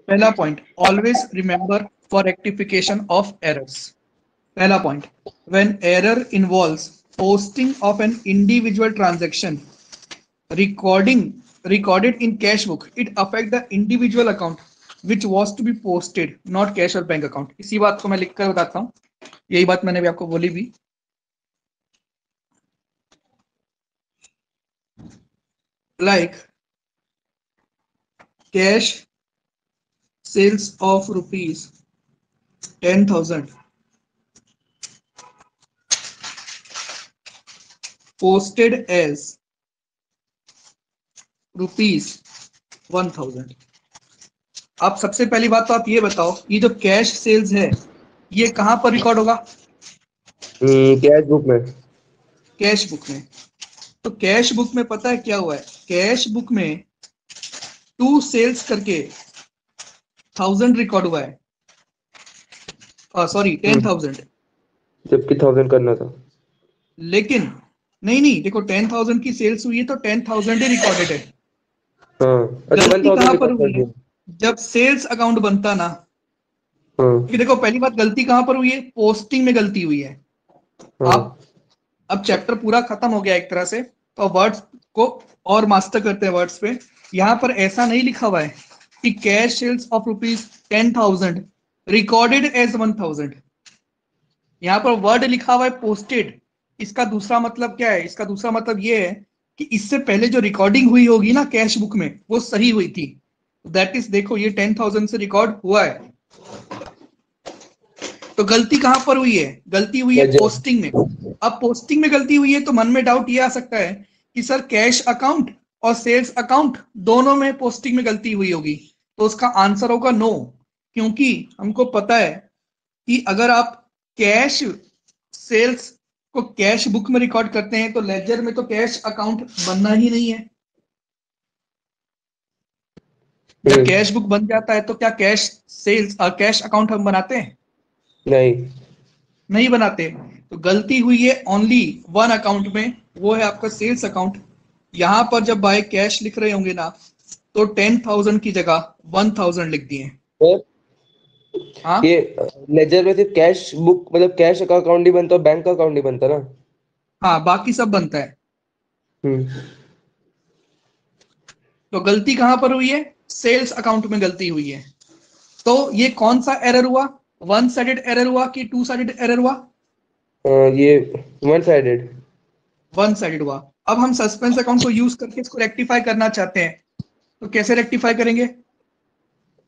पहला point, always remember for rectification of errors. पहला point, when error involves posting of an individual transaction recorded in cash book, it affect the individual account which was to be posted, not cash or bank account। इसी बात को मैं लिखकर बताता हूँ, यही बात मैंने भी आपको बोली भी। like cash sales of rupees 10,000 posted as rupees 1,000। अब सबसे पहली बात तो आप ये बताओ, ये जो कैश सेल्स है ये कहां पर रिकॉर्ड होगा? कैश बुक में। कैश बुक में। तो कैश बुक में पता है क्या हुआ है? कैश बुक में 2 सेल्स करके 1000 रिकॉर्ड हुआ है, सॉरी 10,000, जबकि 1000 करना था। लेकिन नहीं देखो 10,000 की सेल्स हुई है तो 10,000 ही रिकॉर्डेड है। अच्छा, गलती 1000 कहां पर रिकॉर्ड हुई कर है? दिया। जब सेल्स अकाउंट बनता ना, हाँ देखो पहली बात गलती कहां पर हुई है? पोस्टिंग में गलती हुई है। हाँ अब चैप्टर पूरा खत्म हो गया एक तरह से, तो वर्ड्स को और मास्टर करते हैं वर्ड्स पे। यहां पर ऐसा नहीं लिखा हुआ है कि cash sales of rupees 10,000 recorded as 1,000। यहां पर वर्ड लिखा हुआ है पोस्टेड। इसका दूसरा मतलब क्या है? इसका दूसरा मतलब ये है कि इससे पहले जो रिकॉर्डिंग हुई होगी ना कैश बुक में, वो सही हुई थी। दैट इज, देखो ये 10,000 से रिकॉर्ड हुआ है। तो गलती कहां पर हुई है? गलती हुई है पोस्टिंग में। अब पोस्टिंग में गलती हुई है तो मन में डाउट ये आ सकता है कि सर कैश अकाउंट और सेल्स अकाउंट दोनों में पोस्टिंग में गलती हुई होगी। तो उसका आंसर होगा नो, क्योंकि हमको पता है कि अगर आप कैश सेल्स को कैश बुक में रिकॉर्ड करते हैं तो लेजर में तो कैश अकाउंट बनना ही नहीं है। जब कैश बुक बन जाता है तो क्या कैश सेल्स और कैश अकाउंट हम बनाते हैं? नहीं बनाते। तो गलती हुई है ओनली वन अकाउंट में, वो है आपका सेल्स अकाउंट। यहां पर जब बाय कैश लिख रहे होंगे ना तो 10,000 की जगह 1,000 लिख दिए। और हाँ ये लेजर में सिर्फ कैश बुक मतलब कैश का अकाउंट ही बनता है, बैंक का अकाउंट नहीं बनता ना। हाँ, बाकी सब बनता है। हम्म तो गलती कहां पर हुई है? सेल्स अकाउंट में गलती हुई है। तो ये कौन सा एरर हुआ? वन साइडेड एरर हुआ कि टू साइडेड एरर हुआ? ये वन साइडेड। वन साइडेड हुआ। अब हम सस्पेंस अकाउंट को यूज करके इसको रेक्टिफाई करना चाहते हैं, तो कैसे रेक्टिफाई करेंगे?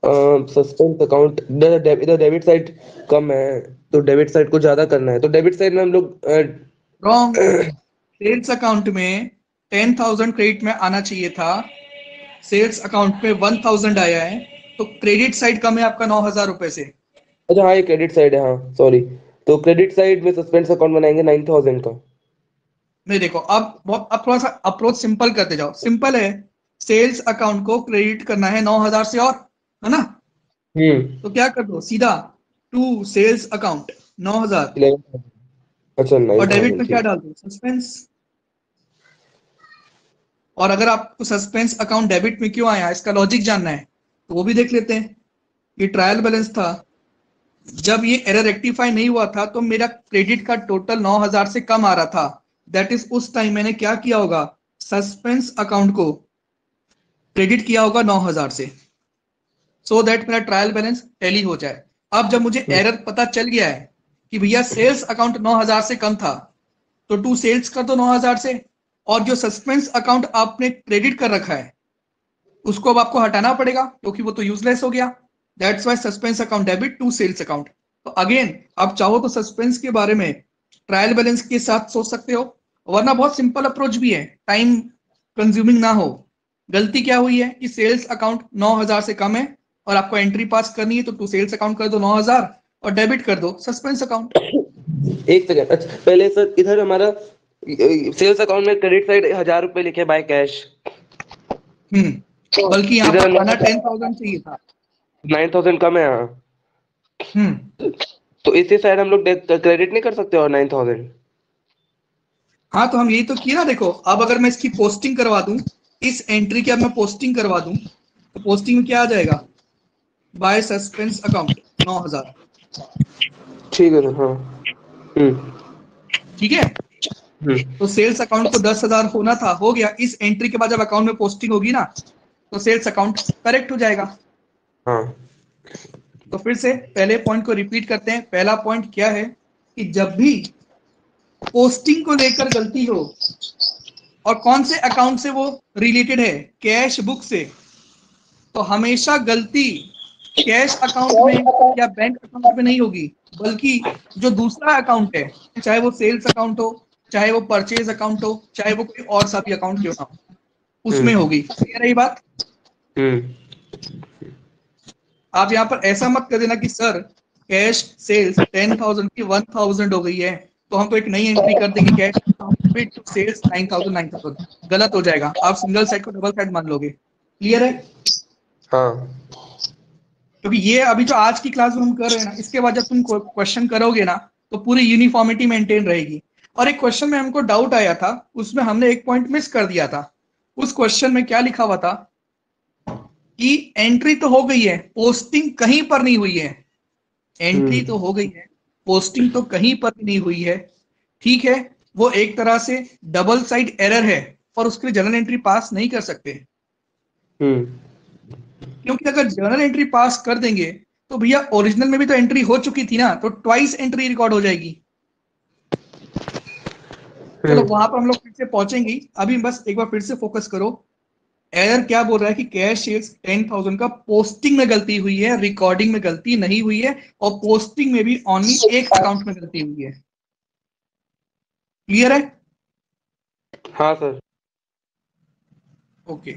सस्पेंस अकाउंट इधर डेबिट साइड कम है, तो डेबिट साइड को ज्यादा करना है, तो डेबिट साइड में हम लोग रॉन्ग। सेल्स अकाउंट में 10,000 क्रेडिट में आना चाहिए था, सेल्स अकाउंट में 1,000 आया है, तो क्रेडिट साइड कम है आपका 9,000 रुपए से। अच्छा हाँ, ये क्रेडिट साइड है, हाँ सॉरी। तो क्रेडिट साइड में सस्पेंस अकाउंट बनाएंगे 9000 का। नहीं देखो, अब थोड़ा सा अप्रोच सिंपल करते जाओ। सिंपल है, सेल्स अकाउंट को क्रेडिट करना है 9,000 से, और है ना? तो क्या कर दो सीधा, टू सेल्स अकाउंट 9,000, 11,000। अच्छा और डेबिट 9000 में क्या ठीक। डाल दो? सस्पेंस। और अगर आपको सस्पेंस अकाउंट डेबिट में क्यों आया इसका लॉजिक जानना है तो वो भी देख लेते हैं। ये ट्रायल बैलेंस था, जब ये एरर रेक्टिफाई नहीं हुआ था तो मेरा क्रेडिट का टोटल 9,000 से कम आ रहा था। दैट इज उस टाइम मैंने क्या किया होगा? सस्पेंस अकाउंट को क्रेडिट किया होगा 9,000 से, सो दैट मेरा ट्रायल बैलेंस टैली हो जाए। अब जब मुझे एरर पता चल गया है कि भैया सेल्स अकाउंट 9,000 से कम था, तो टू सेल्स कर दो 9,000 से, और जो सस्पेंस अकाउंट आपने क्रेडिट कर रखा है उसको अब आपको हटाना पड़ेगा क्योंकि वो तो यूजलेस हो गया। That's why suspense account debit to sales account. तो अगेन आप चाहो तो सस्पेंस के बारे में ट्रायल बैलेंस के साथ सोच सकते हो, वरना बहुत सिंपल अप्रोच भी है, टाइम कंज्यूमिंग ना हो। गलती क्या हुई है कि सेल्स अकाउंट 9,000 से कम है और आपको एंट्री पास करनी है, तो टू सेल्स अकाउंट कर दो 9,000 और डेबिट कर दो सस्पेंस अकाउंट। एक सेकंड, अच्छा पहले सर इधर हमारा सेल्स अकाउंट में क्रेडिट साइड 1000 रुपए लिखे बाय कैश, बल्कि यहाँ इधर पर आना 10,000 चाहिए था। 9000 कम है यहाँ। तो इसी साइड हम लोग क्रेडिट नहीं कर सकते और 9000। हाँ, तो हम यही तो किया ना। देखो अब अगर मैं इसकी पोस्टिंग करवा दूं, इस एंट्री की अब मैं पोस्टिंग करवा दूं, तो पोस्टिंग में क्या आ जाएगा? By suspense account 9,000। ठीक है सर, हाँ। ठीक है, तो सेल्स अकाउंट को 10,000 होना था, हो गया। इस एंट्री के बाद जब अकाउंट में पोस्टिंग होगी ना, तो सेल्स अकाउंट करेक्ट हो जाएगा। हाँ। तो फिर से पहले पॉइंट को रिपीट करते हैं। पहला पॉइंट क्या है कि जब भी पोस्टिंग को लेकर गलती हो, और कौन से अकाउंट से वो रिलेटेड है, कैश बुक से, तो हमेशा गलती कैश अकाउंट में या बैंक अकाउंट में नहीं होगी, बल्कि जो दूसरा अकाउंट है, चाहे वो सेल्स अकाउंट हो, चाहे वो परचेज अकाउंट हो, चाहे वो कोई और सा भी अकाउंट क्यों ना हो, उसमें होगी। क्लियर है ये बात? आप यहाँ पर ऐसा मत कर देना कि सर कैश सेल्स 10,000 की 1,000 हो गई है, तो हम तो एक नई एंट्री कर देंगे कैश डेबिट टू सेल्स 9,000 9,000। गलत हो जाएगा, आप सिंगल साइड को डबल साइड मान लोगे। क्लियर है? हाँ। क्योंकि ये अभी जो आज की क्लास में हम कर रहे हैं ना, इसके बाद जब तुम क्वेश्चन करोगे ना, तो पूरी यूनिफॉर्मिटी मेंटेन रहेगी। और एक क्वेश्चन में हमको डाउट आया था, उसमें हमने एक पॉइंट मिस कर दिया था। उस क्वेश्चन में क्या लिखा हुआ था कि एंट्री तो हो गई है, पोस्टिंग कहीं पर नहीं हुई है। एंट्री तो हो गई है, पोस्टिंग तो कहीं पर भी नहीं हुई है। ठीक है, वो एक तरह से डबल साइड एरर है, और उसके लिए जर्नल एंट्री पास नहीं कर सकते। क्योंकि अगर जर्नल एंट्री पास कर देंगे तो भैया ओरिजिनल में भी तो एंट्री हो चुकी थी ना, तो ट्वाइस एंट्री रिकॉर्ड हो जाएगी। चलो वहां पर हम लोग फिर से पहुंचेंगे, अभी बस एक बार फिर से फोकस करो। एरर क्या बोल रहा है कि कैश सेल्स 10,000 का पोस्टिंग में गलती हुई है, रिकॉर्डिंग में गलती नहीं हुई है, और पोस्टिंग में भी ओनली एक अकाउंट में गलती हुई है। क्लियर है? हाँ सर। ओके,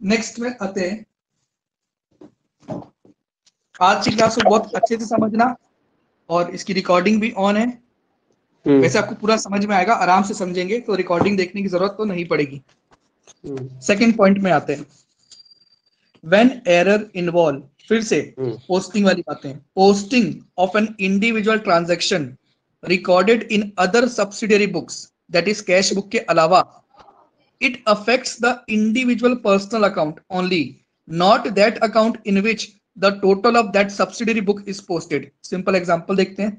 नेक्स्ट में आते हैं। आज की क्लास को बहुत अच्छे से समझना, और इसकी रिकॉर्डिंग भी ऑन है। वैसे आपको पूरा समझ में आएगा, आराम से समझेंगे तो रिकॉर्डिंग देखने की जरूरत तो नहीं पड़ेगी। सेकंड पॉइंट में आते हैं। व्हेन एरर इन्वॉल्व, फिर से पोस्टिंग वाली बातें, posting of an individual transaction recorded in other subsidiary books, that is cash book के अलावा, it affects the individual personal account only, not that account in which the total of that subsidiary book is posted. Simple example देखते हैं।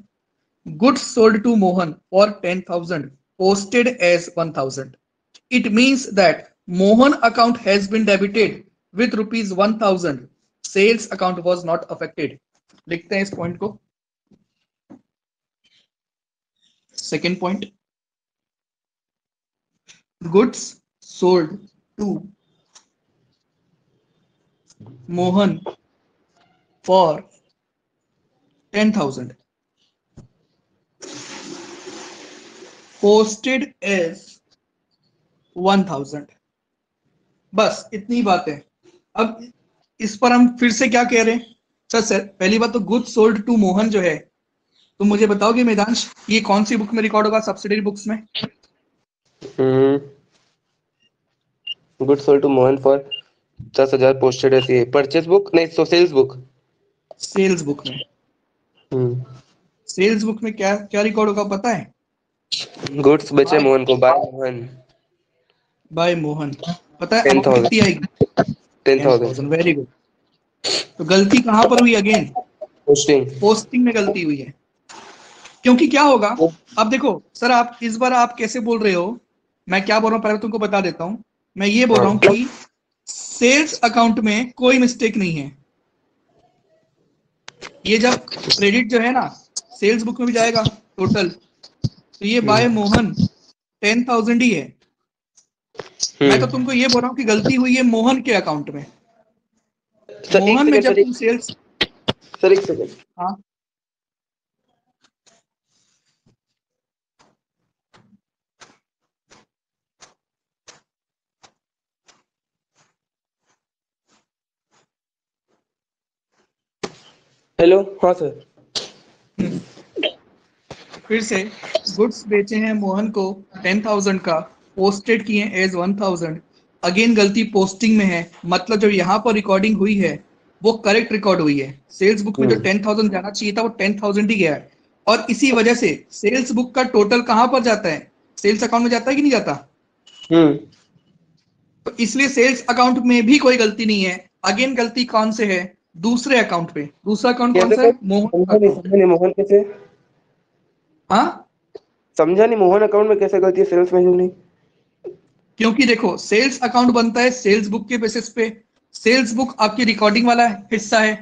Goods sold to Mohan for 10,000 posted as 1,000. It means that Mohan account has been debited with rupees 1,000. Sales account was not affected. लिखते हैं इस point को। Second point, goods sold to Mohan for 10,000 posted as 1,000। बस इतनी बात है। अब इस पर हम फिर से क्या कह रहे हैं? सर पहली बात तो गुड्स सोल्ड टू मोहन जो है, तो मुझे बताओगे मेदांश, ये कौन सी बुक में रिकॉर्ड होगा? सब्सिडियरी बुक्स में। Good sold to Mohan for 10,000 posted ऐसी परचेस बुक, नहीं तो सेल्स बुक। सेल्स बुक में। सेल्स बुक में क्या क्या रिकॉर्ड होगा पता है? गुड्स बेचे मोहन को बाय मोहन। बाय मोहन। पता है अमाउंट कितनी आएगी? 10,000। Very good. तो गलती कहां पर हुई? अगेन पोस्टिंग में गलती हुई है। क्योंकि क्या होगा, अब देखो सर, आप इस बार आप कैसे बोल रहे हो, मैं क्या बोल रहा हूं पहले तुमको बता देता हूं। मैं ये बोल रहा हूं कि सेल्स अकाउंट में कोई मिस्टेक नहीं है। ये जब क्रेडिट जो है ना सेल्स बुक में भी जाएगा टोटल, तो ये बाय मोहन 10,000 ही है। मैं तो तुमको ये बोल रहा हूँ कि गलती हुई है मोहन के अकाउंट में। मोहन में जब तुम सेल्स, सर एक सेकंड। हाँ हेलो, हाँ सर। फिर से गुड्स बेचे हैं मोहन को 10,000 का, पोस्टेड किए एज 1,000। अगेन गलती पोस्टिंग में है, मतलब जब यहाँ पर रिकॉर्डिंग हुई है वो करेक्ट रिकॉर्ड हुई है। सेल्स बुक में जो 10,000 जाना चाहिए था वो 10,000 ही गया है, और इसी वजह से सेल्स बुक का टोटल कहां पर जाता है? सेल्स अकाउंट में जाता है कि नहीं जाता? तो इसलिए सेल्स अकाउंट में भी कोई गलती नहीं है, अगेन गलती कौन से है? दूसरे अकाउंट पे। दूसरा अकाउंट कौन कैसे सा सर? है? मोहन समझा नहीं, अकाउंट। समझा नहीं मोहन कैसे? हाँ, समझा नहीं मोहन अकाउंट में कैसे गलती है सेल्स में क्यों नहीं? क्योंकि देखो सेल्स अकाउंट बनता है सेल्स बुक के बेसिस पे। सेल्स बुक आपकी रिकॉर्डिंग वाला हिस्सा है।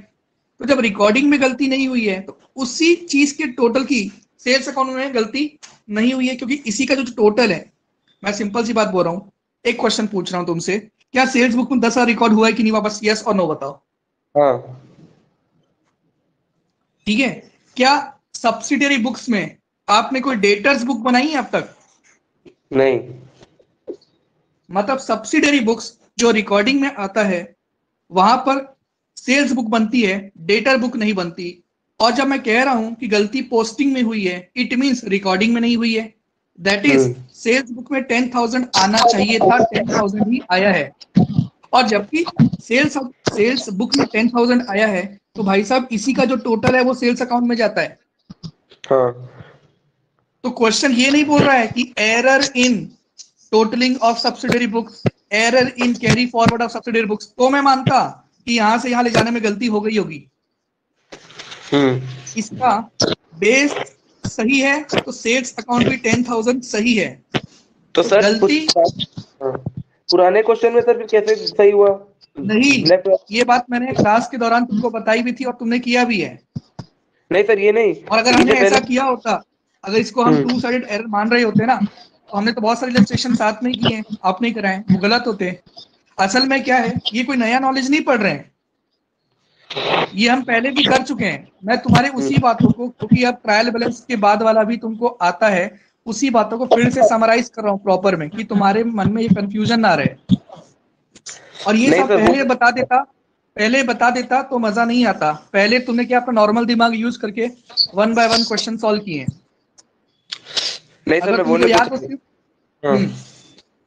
तो जब रिकॉर्डिंग में गलती नहीं हुई है तो उसी चीज के टोटल की सेल्स अकाउंट में गलती नहीं हुई है, क्योंकि इसी का जो टोटल है। मैं सिंपल सी बात बोल रहा हूँ, एक क्वेश्चन पूछ रहा हूँ तुमसे, क्या सेल्स बुक में 10 रिकॉर्ड हुआ है कि नहीं? वापस यस और नो बताओ। हाँ। ठीक है। क्या सब्सिडियरी बुक्स में आपने कोई डेटर्स बुक बनाई है अब तक? नहीं। मतलब सब्सिडियरी बुक्स जो रिकॉर्डिंग में आता है वहां पर सेल्स बुक बनती है, डेटर बुक नहीं बनती। और जब मैं कह रहा हूं कि गलती पोस्टिंग में हुई है, इट मींस रिकॉर्डिंग में नहीं हुई है। दैट इज सेल्स बुक में 10,000 आना चाहिए था, 10,000 ही आया है। और जबकि सेल्स सेल्स बुक में 10,000 आया है, तो भाई साहब इसी का जो टोटल है वो सेल्स अकाउंट में जाता है। हाँ। तो क्वेश्चन ये नहीं बोल रहा है कि error in totalling of subsidiary books, error in carry forward of subsidiary books, तो मैं मानता कि यहां से यहां ले जाने में गलती हो गई होगी। इसका बेस सही है तो सेल्स अकाउंट भी 10,000 सही है। तो तो सर गलती हाँ, पुराने क्वेश्चन में सर फिर कैसे सही हुआ? नहीं, लेफ्ट। ये बात मैंने क्लास के दौरान तुमको बताई भी थी और तुमने किया भी है। नहीं सर ये नहीं, और अगर इससे हमने पहले। ऐसा किया होता, अगर इसको हम टू साइडेड एरर मान रहे होते ना, तो हमने तो बहुत सारे इलस्ट्रेशन साथ में ही किए हैं, आप नहीं कराए, वो गलत होते। असल में क्या है, ये कोई नया नॉलेज नहीं पढ़ रहे हैं, ये हम पहले भी कर चुके हैं। मैं तुम्हारे उसी बातों को, क्योंकि अब ट्रायल बैलेंस के बाद वाला भी तुमको आता है, उसी बातों को फिर से समराइज कर रहा हूँ प्रॉपर में, कि तुम्हारे मन में ये कंफ्यूजन ना रहे। और ये नहीं सब सर वो। पहले बता देता तो मजा नहीं आता। पहले तुमने क्या अपना नॉर्मल दिमाग यूज करके 1 बाय 1 क्वेश्चन सॉल्व किए हैं। नहीं सर अगर मैं तुमको बोलने को याद हो चाह सिर्फ। रहा हूँ। हाँ।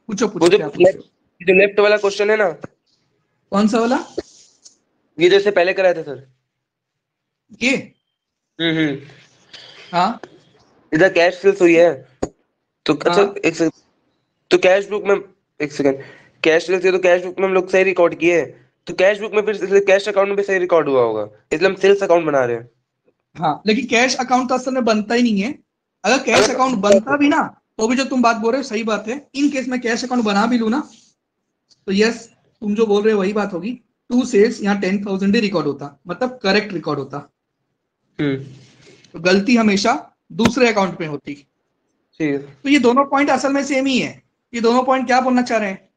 पूछो वो पूछो क्या पूछ रहे हो? जो लेफ्ट वाला क्वेश्चन है ना, कौन सा वाला? ये जैसे पहले कराए थे सर। ये? हम्म। हाँ इधर कैश सेल्स हुई है। तो अच्छा हाँ एक सेकंड। तो कैश बुक में, एक सेकंड, कैश सेल्स है तो कैश बुक में हम लोग सही रिकॉर्ड किए। तो कैश बुक में फिर कैश अकाउंट में भी सही रिकॉर्ड हुआ होगा, इसलिए हम सेल्स अकाउंट बना रहे हैं। हाँ, लेकिन कैश अकाउंट तो असल में बनता ही नहीं है। अगर कैश अगर अकाउंट बनता भी ना, तो भी जो तुम बात बोल रहे हो सही बात है। इन केस में कैश अकाउंट बना भी लू ना, तो यस, तुम जो बोल रहे हो वही बात होगी। टू सेल्स यहाँ 10,000 ही रिकॉर्ड होता, मतलब करेक्ट रिकॉर्ड होता। हम्म। तो गलती हमेशा दूसरे अकाउंट में होती। ठीक है। तो ये दोनों पॉइंट असल में सेम ही है। ये दोनों पॉइंट क्या बोलना चाह रहे हैं,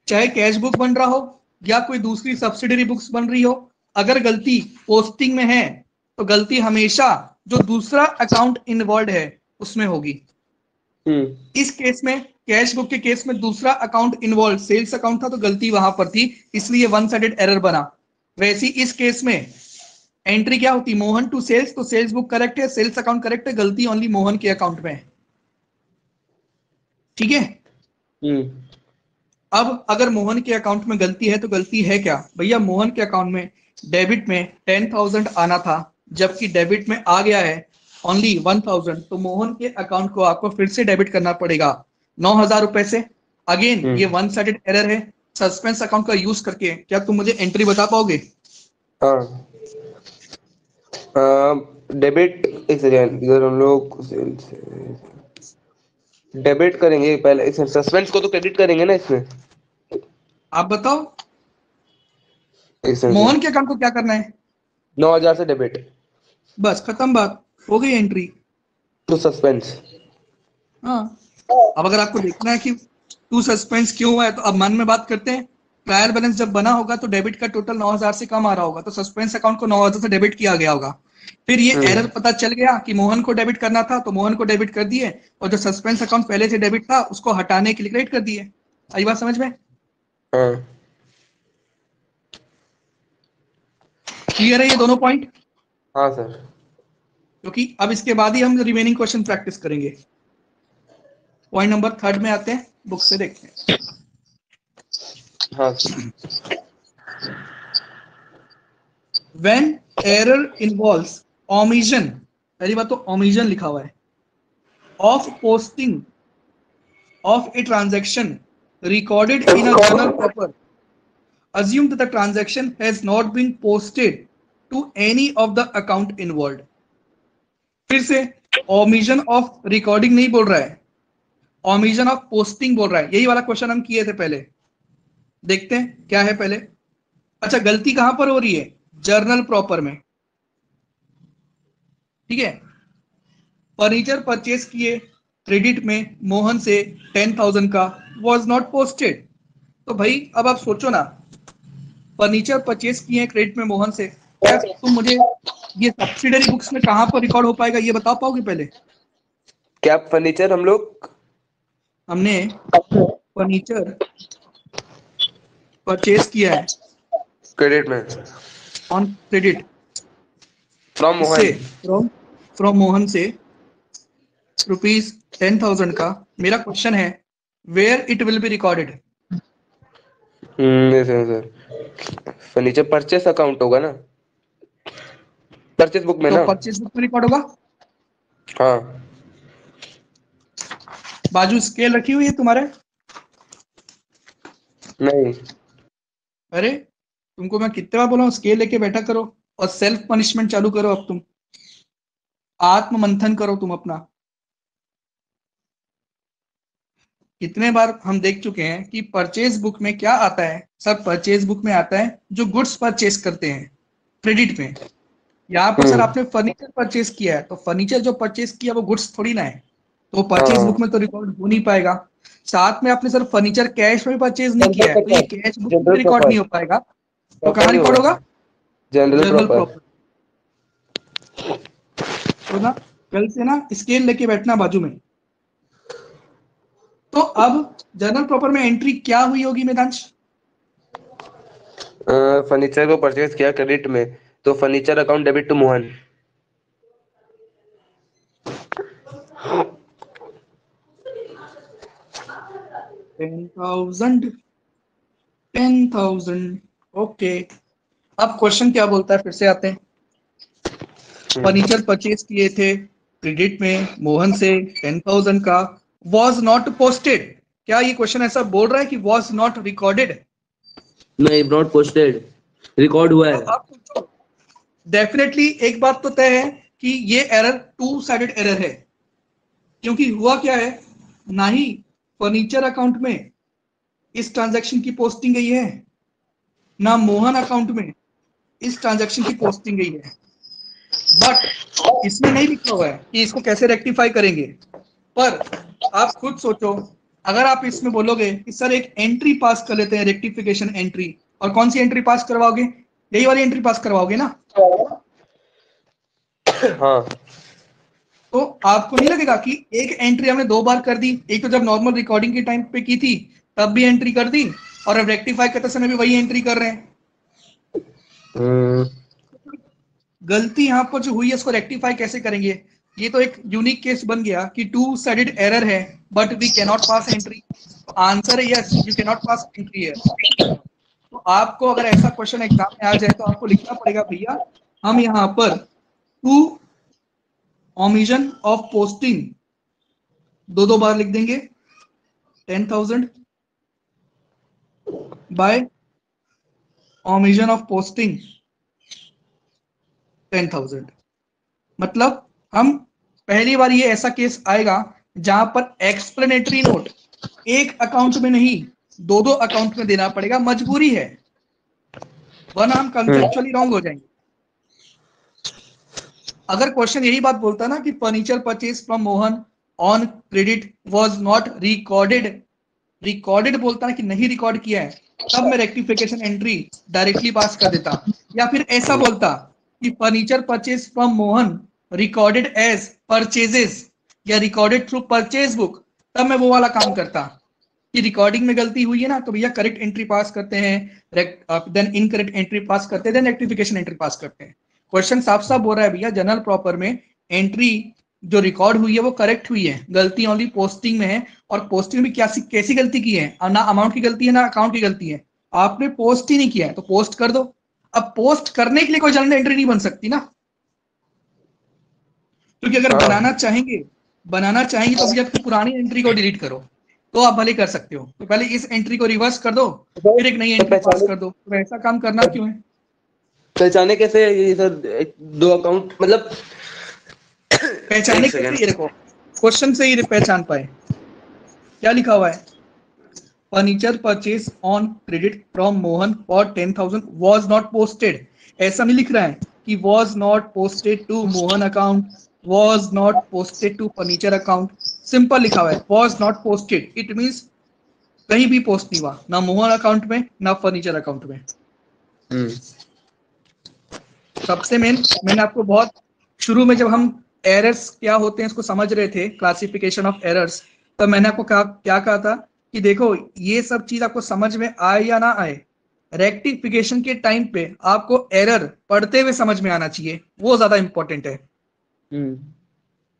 चाहे कैश बुक बन रहा हो या कोई दूसरी सब्सिडरी बुक्स बन रही हो, अगर गलती पोस्टिंग में है तो गलती हमेशा जो दूसरा अकाउंट इन्वॉल्व है उसमें होगी। इस केस में, कैश बुक के केस में दूसरा अकाउंट इन्वॉल्व सेल्स अकाउंट था, तो गलती वहां पर थी, इसलिए वन साइडेड एरर बना। वैसी इस केस में एंट्री क्या होती, मोहन टू सेल्स, तो सेल्स बुक करेक्ट है, सेल्स अकाउंट करेक्ट है, गलती ओनली मोहन के अकाउंट में है। ठीक है। हम्म। अब अगर मोहन के अकाउंट में गलती है तो गलती है क्या भैया? मोहन के अकाउंट में डेबिट में 10,000 आना था, जबकि डेबिट में आ गया है ओनली 1,000, तो मोहन के अकाउंट को आपको फिर से डेबिट करना पड़ेगा 9,000 रुपए से। अगेन ये वन साइडेड एरर है। सस्पेंस अकाउंट का यूज करके क्या तुम मुझे एंट्री बता पाओगे? हाँ। डेबिट, एक सेकेंड, इधर हम लोग डेबिट करेंगे पहले, इसमें सस्पेंस को तो क्रेडिट करेंगे ना इसमें। आप बताओ, एक सेकेंड। मोहन के अकाउंट को क्या करना है? 9,000 से डेबिट बस खत्म बात, हो गई एंट्री। To suspense. हाँ। अब अगर आपको देखना है कि टू सस्पेंस क्यों हुआ है, तो अब मन में बात करते हैं। ट्रायल बैलेंस जब बना होगा तो डेबिट का टोटल 9,000 से कम आ रहा होगा, तो सस्पेंस अकाउंट को 9,000 से डेबिट किया गया होगा। फिर ये एरर पता चल गया कि मोहन को डेबिट करना था, तो मोहन को डेबिट कर दिए, और जो सस्पेंस अकाउंट पहले से डेबिट था उसको हटाने के लिए क्रेडिट कर दिए। आई बात समझ में? हाँ। क्लियर है ये दोनों पॉइंट? हाँ सर। क्योंकि अब इसके बाद ही हम रिमेनिंग क्वेश्चन प्रैक्टिस करेंगे। पॉइंट नंबर 3 में आते हैं, बुक से देखते हैं। हाँ। When error involves omission, पहली बात तो omission लिखा हुआ है, of posting of a transaction recorded in a journal proper, assume that the transaction has not been posted to any of the account involved. फिर से omission of recording नहीं बोल रहा है, omission of posting बोल रहा है। यही वाला क्वेश्चन हम किए थे पहले, देखते हैं क्या है पहले। अच्छा, गलती कहां पर हो रही है? जर्नल प्रॉपर में, ठीक है। फर्नीचर परचेस किए क्रेडिट में मोहन से 10,000 का, वॉज नॉट पोस्टेड। तो भाई अब आप सोचो ना, फर्नीचर परचेस किए हैं क्रेडिट में मोहन से, क्या तुम मुझे ये सब्सिडरी बुक्स में कहां पर रिकॉर्ड हो पाएगा ये बता पाओगे पहले? क्या फर्नीचर हमने फर्नीचर परचेस किया है क्रेडिट में on credit from Mohan, from Mohan से ₹10,000 का। मेरा क्वेश्चन है where it will be recorded? Sir furniture purchase account होगा ना, परचेस बुक में तो ना। परचेस बुक में रिकॉर्ड होगा। हाँ, बाजू स्केल रखी हुई है तुम्हारे? नहीं। अरे तुमको मैं कितने बार बोला हूं स्केल लेके बैठा करो, और सेल्फ पनिशमेंट चालू करो। अब तुम आत्म मंथन करो तुम अपना। कितने बार हम देख चुके हैं कि परचेज बुक में क्या आता है सर? परचेज बुक में आता है जो गुड्स परचेज करते हैं क्रेडिट में। यहाँ पर सर आपने फर्नीचर परचेज किया है, तो फर्नीचर जो परचेज किया वो गुड्स थोड़ी ना है, तो परचेज बुक में तो रिकॉर्ड हो नहीं पाएगा। साथ में आपने सर फर्नीचर कैश में परचेज नहीं किया है, तो ये कैश बुक में रिकॉर्ड नहीं हो पाएगा। तो कहाँ रिकॉर्ड होगा? General property. तो ना कल से ना स्केल लेके बैठना बाजू में। तो अब जनरल प्रॉपर में एंट्री क्या हुई होगी मेदांश? फर्नीचर को परचेज किया क्रेडिट में, तो furniture account debit to Mohan. $10,000 okay. अब क्वेश्चन क्या बोलता है, फिर से आते हैं। फर्नीचर परचेज किए थे क्रेडिट में मोहन से 10,000 का, वॉज नॉट पोस्टेड। क्या ये क्वेश्चन ऐसा बोल रहा है कि वॉज नॉट रिकॉर्डेड? नहीं, नॉट पोस्टेड, रिकॉर्ड हुआ है। तो डेफिनेटली एक बात तो तय है कि ये एरर टू साइडेड एरर है, क्योंकि हुआ क्या है, ना ही फर्नीचर अकाउंट में इस ट्रांजैक्शन की पोस्टिंग गई है, ना मोहन अकाउंट में इस ट्रांजैक्शन की पोस्टिंग गई है। बट इसमें नहीं लिखा हुआ है कि इसको कैसे रेक्टिफाई करेंगे। पर आप खुद सोचो, अगर आप इसमें बोलोगे कि सर एक एंट्री पास कर लेते हैं, रेक्टिफिकेशन एंट्री, और कौन सी एंट्री पास करवाओगे? यही वाली एंट्री पास करवाओगे ना? हाँ। तो आपको नहीं लगेगा कि एक एंट्री हमने 2 बार कर दी? एक तो जब नॉर्मल रिकॉर्डिंग के टाइम पे की थी तब भी एंट्री कर दी, और अब रेक्टिफाई करते समय भी वही एंट्री कर रहे हैं। गलती यहाँ पर जो हुई है उसको रेक्टिफाई कैसे करेंगे? ये तो एक यूनिक केस बन गया कि टू साइडेड एरर है, but we can not pass entry. Answer है yes, you can not pass entry है। तो आपको अगर ऐसा क्वेश्चन एग्जाम में आ जाए तो आपको लिखना पड़ेगा, भैया हम यहाँ पर टू ओमिशन ऑफ पोस्टिंग 2 बार लिख देंगे, 10,000 बाय ओमिशन ऑफ पोस्टिंग 10,000। मतलब हम पहली बार ये ऐसा केस आएगा जहां पर एक्सप्लेनेटरी नोट एक अकाउंट में नहीं 2 अकाउंट में देना पड़ेगा, मजबूरी है, वरना हम कंसेप्चुअली रॉन्ग हो जाएंगे। अगर क्वेश्चन यही बात बोलता ना कि furniture purchase from Mohan on credit was not recorded, recorded बोलता ना कि नहीं रिकॉर्ड किया है, तब मैं रेक्टिफिकेशन एंट्री डायरेक्टली पास कर देता। या फिर ऐसा बोलता कि furniture purchase from Mohan recorded as purchases या रिकॉर्डेड थ्रू परचेज बुक, तब मैं वो वाला काम करता कि रिकॉर्डिंग में गलती हुई है ना, तो भैया करेक्ट एंट्री पास करते हैं, देन इनकरेक्ट एंट्री पास करते हैं, देन रेक्टिफिकेशन एंट्री पास करते हैं। क्वेश्चन साफ साफ बोल रहा है भैया जनरल प्रॉपर में एंट्री जो रिकॉर्ड हुई है वो करेक्ट हुई है, गलती ओनली पोस्टिंग में है। और पोस्टिंग में कैसी गलती की है? ना अमाउंट की गलती है ना अकाउंट की गलती है, आपने पोस्ट ही नहीं किया है, तो पोस्ट कर दो। अब पोस्ट करने के लिए कोई जनरल एंट्री नहीं बन सकती ना, क्योंकि अगर बनाना चाहेंगे तो भैया पुरानी एंट्री को डिलीट करो, तो आप भले कर सकते हो। तो पहले इस एंट्री को रिवर्स कर दो, फिर एक नई एंट्री पास कर दो। तो ऐसा काम करना क्यों है? पहचाने कैसे ये सर दो अकाउंट मतलब? पहचाने एक कैसे? सेकंड। ये देखो, क्वेश्चन से ही पहचान पाए। क्या लिखा हुआ है? Furniture purchase on credit from Mohan for 10,000 was not posted. ऐसा नहीं लिख रहा है कि was not posted to Mohan account, was not posted to furniture account. Simple लिखा हुआ है was not posted. It means कहीं भी पोस्ट नहीं हुआ, ना मोहन अकाउंट में ना फर्नीचर अकाउंट में। सबसे मैंने आपको बहुत शुरू में जब हम एरर्स क्या होते हैं इसको समझ रहे थे, क्लासिफिकेशन ऑफ एरर्स, तो मैंने आपको क्या कहा था कि देखो ये सब चीज आपको समझ में आए या ना आए, रेक्टिफिकेशन के टाइम पे आपको एरर पढ़ते हुए समझ में आना चाहिए, वो ज्यादा इंपॉर्टेंट है।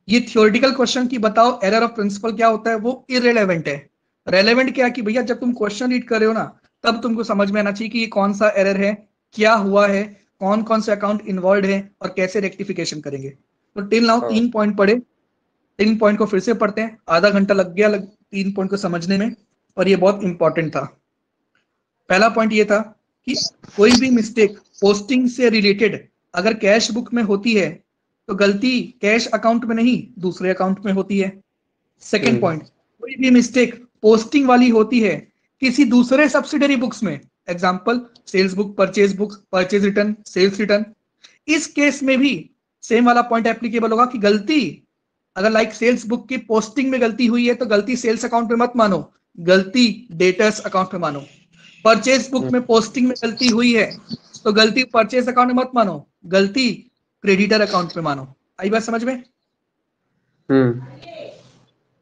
ये थियोरिटिकल क्वेश्चन की बताओ एरर ऑफ प्रिंसिपल क्या होता है, वो इररिलेवेंट है। रेलेवेंट क्या कि भैया जब तुम क्वेश्चन रीड कर रहे हो ना, तब तुमको समझ में आना चाहिए कि ये कौन सा एरर है, क्या हुआ है, कौन कौन से अकाउंट इन्वॉल्व है और कैसे रेक्टिफिकेशन करेंगे। तो टिल नाउ 3 पॉइंट पढ़े, 3 पॉइंट को फिर से पढ़ते हैं। आधा घंटा लग गया 3 पॉइंट को समझने में, और ये बहुत इंपॉर्टेंट था। पहला पॉइंट ये था कि कोई भी मिस्टेक पोस्टिंग से रिलेटेड अगर कैश बुक में होती है तो गलती कैश अकाउंट में नहीं दूसरे अकाउंट में होती है। सेकेंड पॉइंट, कोई भी मिस्टेक पोस्टिंग वाली होती है किसी दूसरे सब्सिडरी बुक्स में, example sales book, purchase book, purchase return, sales return, इस केस में भी सेम वाला पॉइंट एप्लीकेबल होगा कि गलती अगर लाइक सेल्स बुक की पोस्टिंग में गलती हुई है तो गलती सेल्स अकाउंट में मत मानो, गलती डेटर्स अकाउंट में मानो। परचेज बुक में पोस्टिंग में गलती हुई है तो गलती परचेज अकाउंट में मत मानो, गलती क्रेडिटर अकाउंट में मानो। आई बात समझ में?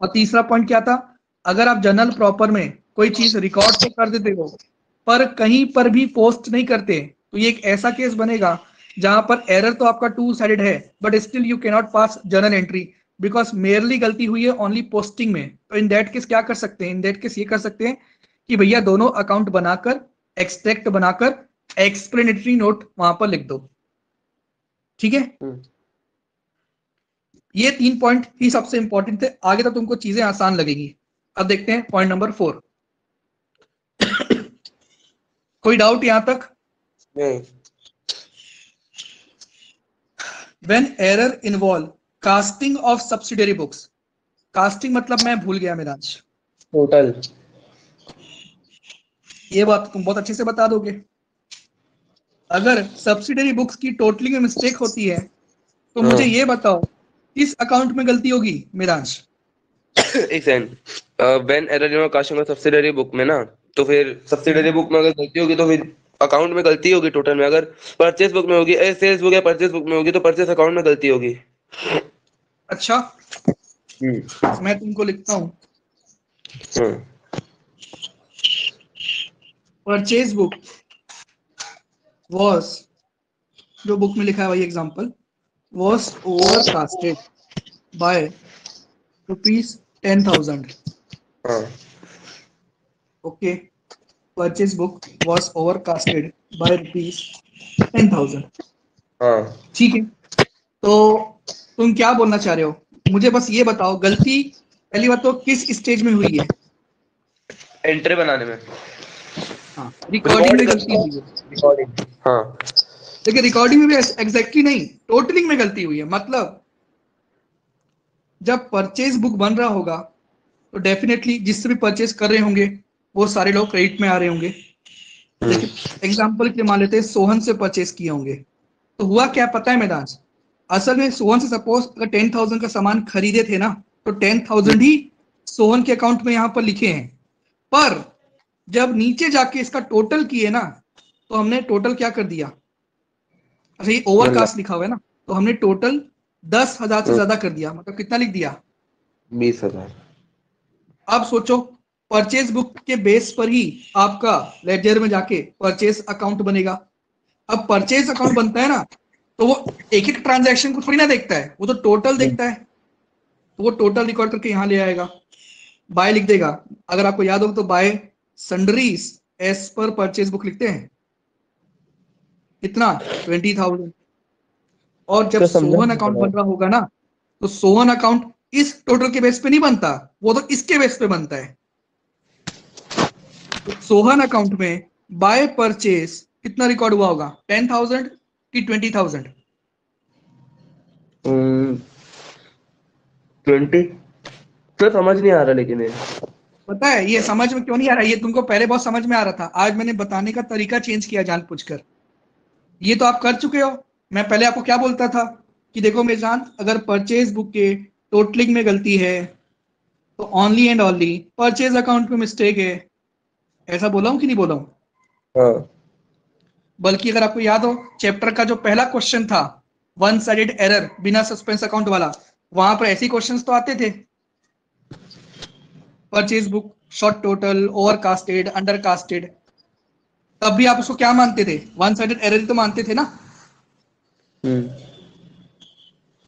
और तीसरा पॉइंट क्या था, अगर आप जनरल प्रॉपर में कोई चीज रिकॉर्ड तो कर देते हो पर कहीं पर भी पोस्ट नहीं करते, तो ये एक ऐसा केस बनेगा जहां पर एरर तो आपका 2 साइडेड है but still you can not pass journal entry because merely गलती हुई है ओनली पोस्टिंग में। तो इन दैट केस क्या कर सकते हैं, इन दैट केस ये कर सकते हैं कि भैया दोनों अकाउंट बनाकर एक्सट्रैक्ट बनाकर एक्सप्लेनेटरी नोट वहां पर लिख दो। ठीक है, ये 3 पॉइंट ही सबसे इंपॉर्टेंट थे, आगे तो तुमको चीजें आसान लगेगी। अब देखते हैं पॉइंट नंबर 4। कोई डाउट यहां तक? नहीं। When error involve casting of subsidiary books, casting मतलब मैं भूल गया मिराज, टोटल। ये बात तुम बहुत अच्छे से बता दोगे। अगर सब्सिडरी बुक्स की टोटलिंग में मिस्टेक होती है तो मुझे ये बताओ किस अकाउंट में गलती होगी मिराज? एक second. When error in casting of subsidiary book में ना, तो फिर सब्सिडियरी बुक में अगर गलती होगी तो फिर अकाउंट में गलती होगी टोटल में। अगर परचेस बुक में होगी, सेल्स बुक या परचेस बुक में होगी तो परचेस अकाउंट में गलती होगी। अच्छा, मैं तुमको लिखता हूं, परचेज बुक वॉज, जो बुक में लिखा है वही example, was overcasted by ₹10,000। Okay, purchase book was overcasted by ₹10,000। ठीक है, तो तुम क्या बोलना चाह रहे हो? मुझे बस ये बताओ गलती पहली बात तो किस स्टेज में हुई है? एंट्री बनाने में। हाँ, रिकॉर्डिंग में गलती हुई है। रिकॉर्डिंग, हाँ। देखिए रिकॉर्डिंग में भी एग्जैक्टली नहीं, टोटलिंग में गलती हुई है। मतलब जब परचेज बुक बन रहा होगा तो डेफिनेटली जिससे भी परचेज कर रहे होंगे वो सारे लोग क्रेडिट में आ रहे होंगे। देखिए एग्जांपल के मान लेते हैं सोहन से परचेज किए होंगे, तो हुआ क्या पता है मैदान, असल में सोहन से सपोज अगर 10,000 का सामान खरीदे थे ना, तो 10,000 ही सोहन के अकाउंट में यहाँ पर लिखे हैं। पर जब नीचे जाके इसका टोटल किए ना, तो हमने टोटल क्या कर दिया, अच्छा ये ओवरकास्ट लिखा हुआ है ना, तो हमने टोटल 10,000 से ज्यादा कर दिया। मतलब कितना लिख दिया? 20,000। अब सोचो परचेज बुक के बेस पर ही आपका लेडजर में जाके परचेज अकाउंट बनेगा। अब परचेज अकाउंट बनता है ना, तो वो एक एक ट्रांजैक्शन को थोड़ी ना देखता है, वो तो टोटल देखता है। तो वो टोटल रिकॉर्ड करके यहाँ ले आएगा, बाय लिख देगा। अगर आपको याद हो तो by sundries as per purchase book लिखते हैं, कितना? 20,000। और जब सोहन अकाउंट बन रहा होगा ना, तो सोहन अकाउंट इस टोटल के बेस पे नहीं बनता, वो तो इसके बेस पे बनता है। तो सोहन अकाउंट में बाय परचेज कितना रिकॉर्ड हुआ होगा, 10,000 कि 20,000? 20। तो समझ नहीं आ रहा लेकिन ये। पता है ये समझ में क्यों नहीं आ रहा, ये तुमको पहले बहुत समझ में आ रहा था, आज मैंने बताने का तरीका चेंज किया जानबूझकर। ये तो आप कर चुके हो। मैं पहले आपको क्या बोलता था कि देखो मेरे जान, अगर परचेज बुक के टोटलिंग में गलती है तो only and only purchase account में मिस्टेक है। ऐसा बोला हूं कि नहीं बोला हूं? हाँ। बल्कि अगर आपको याद हो, चैप्टर का जो पहला क्वेश्चन था, वन साइडेड एरर बिना सस्पेंस अकाउंट वाला, वहां पर ऐसे क्वेश्चंस तो आते थे। Purchase book short total, over casted, under casted, तब भी आप उसको क्या मानते थे, वन साइडेड एरर ही तो मानते थे ना। हम्म।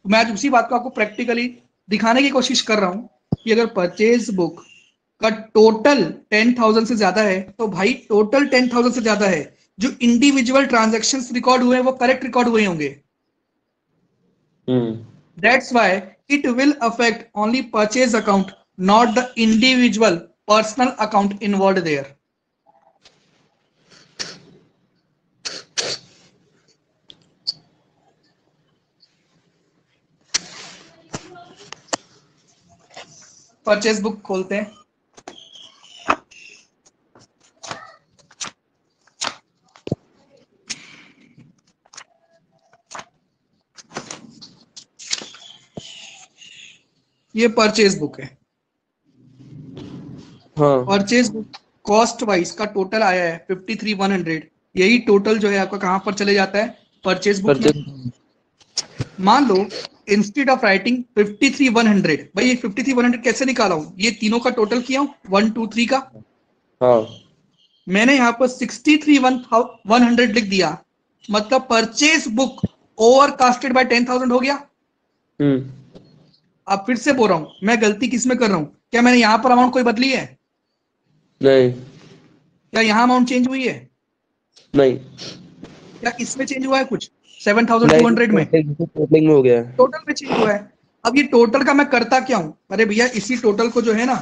मैं आज उसी बात को आपको प्रैक्टिकली दिखाने की कोशिश कर रहा हूं कि अगर परचेज बुक का टोटल 10,000 से ज्यादा है तो भाई टोटल 10,000 से ज्यादा है, जो इंडिविजुअल ट्रांजेक्शन रिकॉर्ड हुए हैं वो करेक्ट रिकॉर्ड हुए होंगे। That's why it will affect only purchase account, not the individual personal account involved there. Purchase book खोलते हैं। ये परचेज बुक है। हाँ। परचेज बुक कॉस्ट वाइज का टोटल आया है 53,100। यही टोटल जो है आपका कहां पर चले जाता है, परचेज बुक में। परचेज। मान लो इंस्टेड ऑफ राइटिंग 53,100, भाई ये 53,100 कैसे निकाला हूं, ये तीनों का टोटल किया हूं 1 2 3 का। हाँ। मैंने यहाँ पर 63,100 लिख दिया, मतलब purchase book over casted by 10,000 हो गया। हम्म। अब फिर से बोल रहा हूं, मैं गलती किस में कर रहा हूं, क्या मैंने यहां पर अमाउंट कोई बदली है, नहीं। क्या यहां अमाउंट चेंज हुई है, नहीं। क्या इसमें चेंज हुआ है कुछ नहीं, 7,200 में, टोटलिंग में हो गया है। टोटल में चेंज हुआ है। अब ये टोटल का मैं करता क्या हूं, अरे भैया इसी टोटल को जो है ना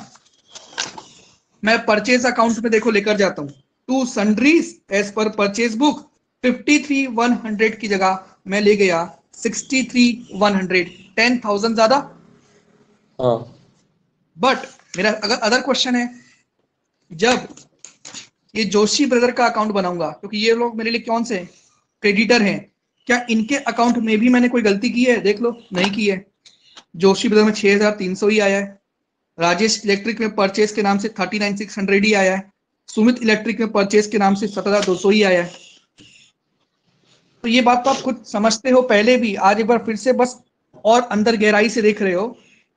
मैं परचेज अकाउंट में देखो लेकर जाता हूं, to sundries as per purchase book 53,100 की जगह मैं ले गया 63,100, 10,000 ज्यादा। हाँ। बट मेरा अगर अदर क्वेश्चन है, जब ये जोशी ब्रदर का अकाउंट बनाऊंगा, क्योंकि ये लोग मेरे लिए कौन से क्रेडिटर हैं, क्या इनके अकाउंट में भी मैंने कोई गलती की है, देख लो नहीं की है। जोशी ब्रदर में 6,300 ही आया है, राजेश इलेक्ट्रिक में परचेज के नाम से 39,600 ही आया है, सुमित इलेक्ट्रिक में परचेज के नाम से 17,200 ही आया है। तो ये बात तो आप खुद समझते हो पहले भी, आज एक बार फिर से बस और अंदर गहराई से देख रहे हो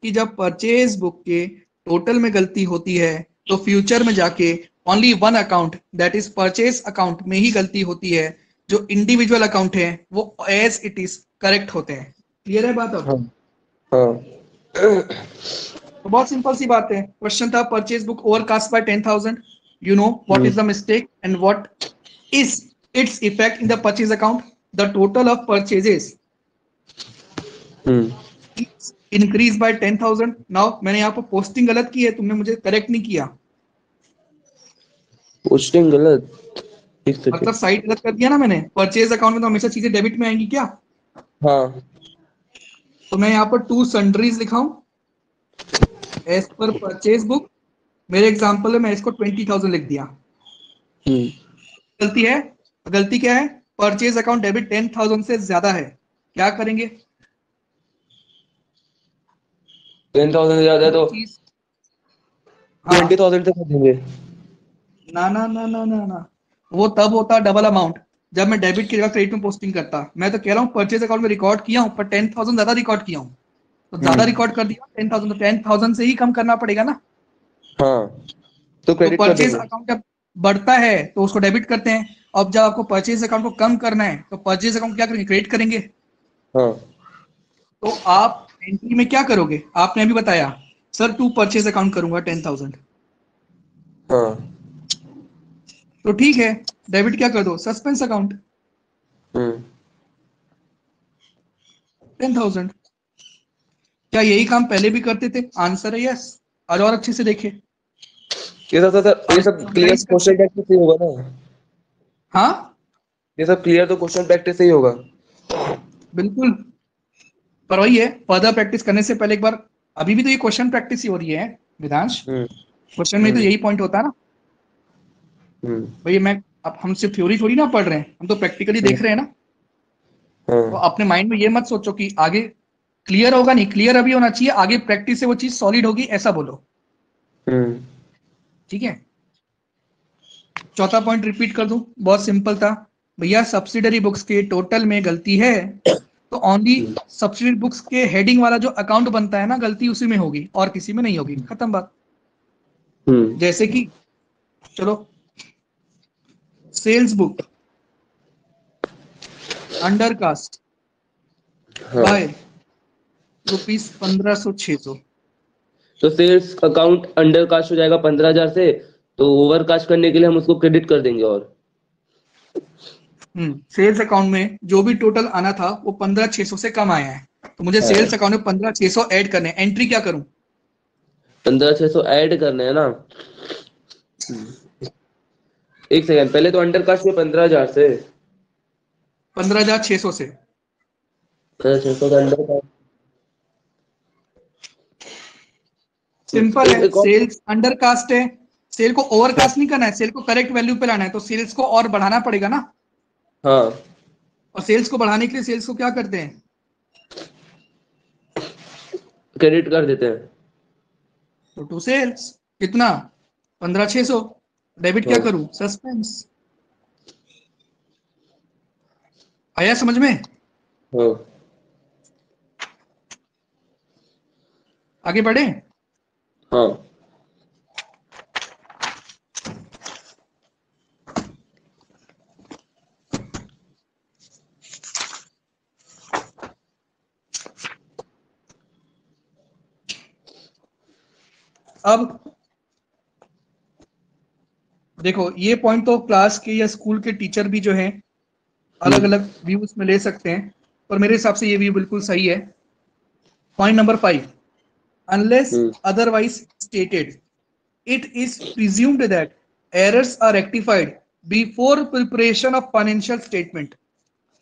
कि जब परचेज बुक के टोटल में गलती होती है तो फ्यूचर में जाके only one account, that is purchase account में ही गलती होती है, जो इंडिविजुअल अकाउंट है वो एज इट इज करेक्ट होते हैं। क्लियर है बात अब? हाँ। हाँ। तो बहुत सिंपल सी बात है, क्वेश्चन था purchase book overcast bye 10,000, you know what is the mistake and what is its effect in the purchase account, the total of purchases increase by 10,000। Now मैंने यहाँ पर पोस्टिंग गलत की है, तुमने मुझे करेक्ट नहीं किया, पोस्टिंग गलत। एक मतलब सेकेंड। साइड गलत कर दिया ना मैंने, परचेज अकाउंट में तो हमेशा चीजें डेबिट में आएंगी क्या। हाँ। तो मैं यहाँ पर टू सन्ड्रीज लिखा हूं एज पर परचेज बुक, मेरे एग्जाम्पल में मैं इसको 20,000 लिख दिया। हम्म। गलती है, गलती क्या है, परचेज अकाउंट डेबिट 10,000 से ज्यादा है, क्या करेंगे, 10,000 से ज्यादा है वो तो चीज, हाँ, 20,000 से कर देंगे। ना ना ना ना ना ना, वो तब होता डबल अमाउंट जब मैं डेबिट की जगह क्रेडिट में पोस्टिंग करता। मैं तो कह रहा हूँ परचेज अकाउंट में रिकॉर्ड किया हूँ पर 10,000 ज्यादा रिकॉर्ड किया हूँ, तो ज्यादा हम्म। रिकॉर्ड कर दिया 10,000, तो 10,000 से ही कम करना पड़ेगा ना। हाँ, तो तो क्रेडिट कर परचेज देंगे। अकाउंट जब बढ़ता है तो उसको डेबिट करते हैं, अब जब आपको परचेज अकाउंट को कम करना है तो परचेज अकाउंट क्या करेंगे, क्रेडिट करेंगे। हाँ। तो आप एंट्री में क्या करोगे, आपने अभी बताया सर टू परचेज अकाउंट करूंगा 10,000, हाँ। तो ठीक है, डेबिट क्या कर दो, सस्पेंस अकाउंट हम्म। 10,000। क्या यही काम पहले भी करते थे, आंसर है यस। आज और अच्छे से देखे, ये सब सर, और ये इसको सब क्लियर analyze क्वेश्चन करके, प्रैक्टिस से ही होगा ना? हाँ ये सब क्लियर तो क्वेश्चन प्रैक्टिस से ही होगा। बिल्कुल। पर वही है, फर्दर प्रैक्टिस करने से पहले एक बार, अभी भी तो ये क्वेश्चन प्रैक्टिस ही हो रही है विदांश, हम्म क्वेश्चन में तो हम्म यही पॉइंट होता है ना हम्म भैया। मैं, अब हम सिर्फ थ्योरी थोड़ी ना पढ़ रहे हैं, हम तो प्रैक्टिकली हम्म, देख रहे हैं ना। तो हाँ अपने माइंड में ये मत सोचो कि आगे क्लियर होगा, नहीं क्लियर अभी होना चाहिए, आगे प्रैक्टिस से वो चीज सॉलिड होगी, ऐसा बोलो। हम्म ठीक है, चौथा पॉइंट रिपीट कर दूं, बहुत सिंपल था भैया। सब्सिडरी बुक्स के टोटल में गलती है तो ओनली हम्म सब्सिडरी बुक्स के हेडिंग वाला जो अकाउंट बनता है ना, गलती उसी में होगी और किसी में नहीं होगी, खत्म बात। हम्म, जैसे कि चलो, सेल्स बुक अंडर कास्ट हाँ। By rupees 1500 600। तो सेल्स अकाउंट अंडर कास्ट हो जाएगा 15,000 से, तो ओवर कास्ट करने के लिए हम उसको क्रेडिट कर देंगे। और सेल्स अकाउंट में जो भी टोटल आना था वो 15,600 से कम आया है, तो मुझे हाँ, सेल्स अकाउंट में 15,600 ऐड करने, एंट्री क्या करूं? 15,600 ऐड करने हैं ना? एक सेकंड, पहले तो अंडर कास्ट में 15,000 से, 15,600 से। 15,600 का अंडर कास्ट। सिंपल है, एक और। सेल्स अंडर कास्ट है, सेल को ओवर कास्ट नहीं करना है, सेल को करेक्ट वैल्यू पे लाना है, तो सेल्स को और बढ़ाना पड़ेगा ना। हाँ, और सेल्स को बढ़ाने के लिए सेल्स को क्या करते हैं? क्रेडिट कर देते हैं। तो टू सेल्स कितना? 15,600। डेबिट क्या हाँ करूं? सस्पेंस। आया समझ में? हाँ आगे बढ़े। हाँ। अब देखो, ये पॉइंट तो क्लास के या स्कूल के टीचर भी जो है अलग हम्म अलग व्यूज में ले सकते हैं, पर मेरे हिसाब से ये व्यू बिल्कुल सही है। Point number 5, unless hmm otherwise stated, it is presumed that errors are rectified before preparation of financial statement।